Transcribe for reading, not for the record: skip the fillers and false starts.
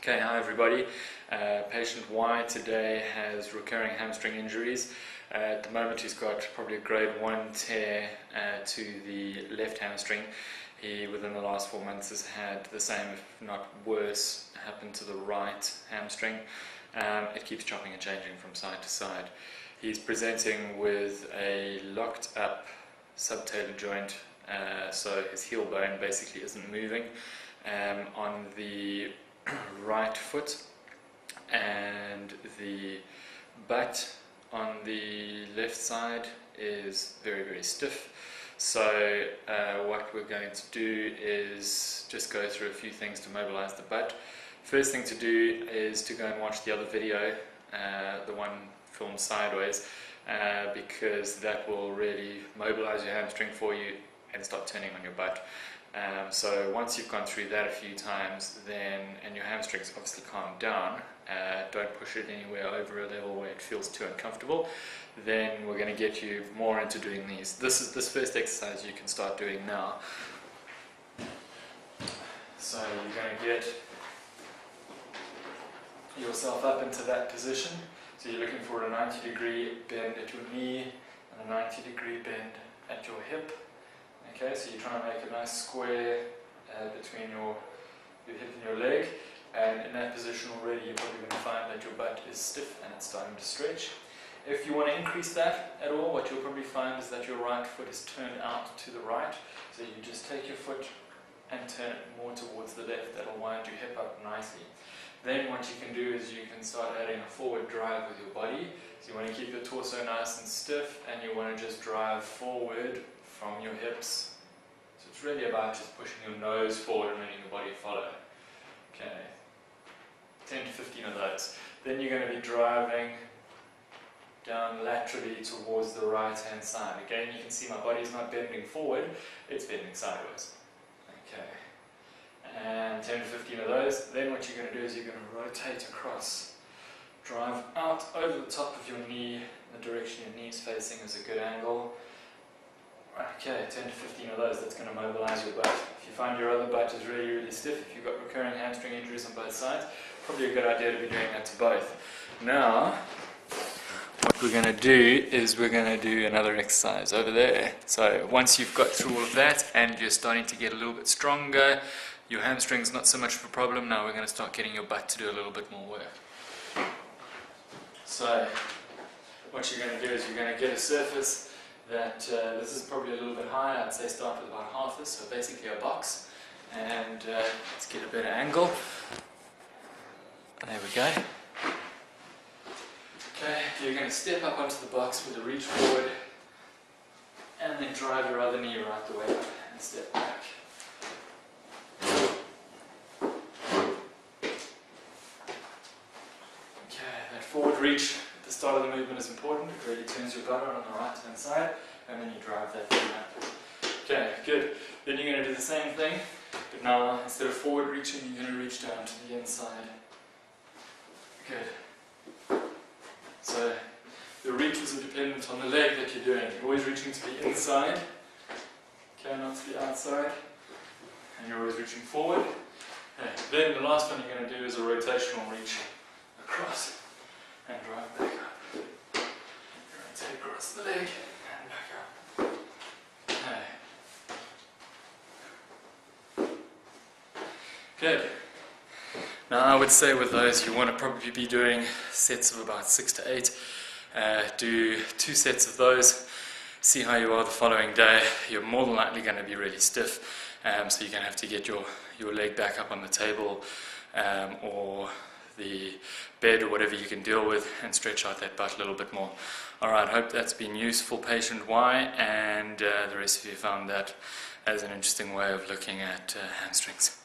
Okay, hi everybody. Patient Y today has recurring hamstring injuries. At the moment he's got probably a grade 1 tear to the left hamstring. He, within the last 4 months, has had the same, if not worse, happen to the right hamstring. It keeps chopping and changing from side to side. He's presenting with a locked up subtalar joint, so his heel bone basically isn't moving on the right foot, and the butt on the left side is very stiff. So what we're going to do is just go through a few things to mobilize the butt. First thing to do is to go and watch the other video, the one filmed sideways, because that will really mobilize your hamstring for you and start turning on your butt. So once you've gone through that a few times, then, and your hamstrings obviously calmed down, don't push it anywhere over a level where it feels too uncomfortable, then we're going to get you more into doing these. This first exercise you can start doing now. So you're going to get yourself up into that position. So you're looking for a 90-degree bend at your knee and a 90-degree bend at your hip. Okay, so you're trying to make a nice square between your hip and your leg, and in that position already you're probably going to find that your butt is stiff and it's starting to stretch. If you want to increase that at all, what you'll probably find is that your right foot is turned out to the right, so you just take your foot and turn it more towards the left. That'll wind your hip up nicely. Then what you can do is you can start adding a forward drive with your body. So you want to keep your torso nice and stiff, and you want to just drive forward from your hips. So it's really about just pushing your nose forward and letting your body follow. Okay, 10 to 15 of those. Then you're going to be driving down laterally towards the right hand side. Again, you can see my body's not bending forward, it's bending sideways. Okay, and 10 to 15 of those. Then what you're going to do is you're going to rotate across. Drive out over the top of your knee, the direction your knee's facing is a good angle. Okay, 10 to 15 of those, that's going to mobilize your butt. If you find your other butt is really stiff, if you've got recurring hamstring injuries on both sides, probably a good idea to be doing that to both. Now, what we're going to do is we're going to do another exercise over there. So once you've got through all of that and you're starting to get a little bit stronger, your hamstring's not so much of a problem, now we're going to start getting your butt to do a little bit more work. So what you're going to do is you're going to get a surface that, this is probably a little bit higher. I'd say start with about half this, so basically a box, and let's get a better angle. There we go. Okay, you're going to step up onto the box with a reach forward, and then drive your other knee right the way up and step back. Okay, that forward reach at the start of the movement is important. It really turns your butt on the right hand side, and then you drive that thing up. Okay, good. Then you're going to do the same thing, but now instead of forward reaching, you're going to reach down to the inside. Good. So the reaches are dependent on the leg that you're doing. You're always reaching to the inside, okay, not to the outside, and you're always reaching forward. Okay. Then the last one you're going to do is a rotational reach across and drive back up. Rotate across the leg and back up. Okay. Good. Now I would say with those you want to probably be doing sets of about 6 to 8. Do 2 sets of those, see how you are the following day. You're more than likely going to be really stiff, so you're going to have to get your leg back up on the table or the bed or whatever you can deal with, and stretch out that butt a little bit more. Alright, hope that's been useful, patient Y, and the rest of you found that as an interesting way of looking at hamstrings.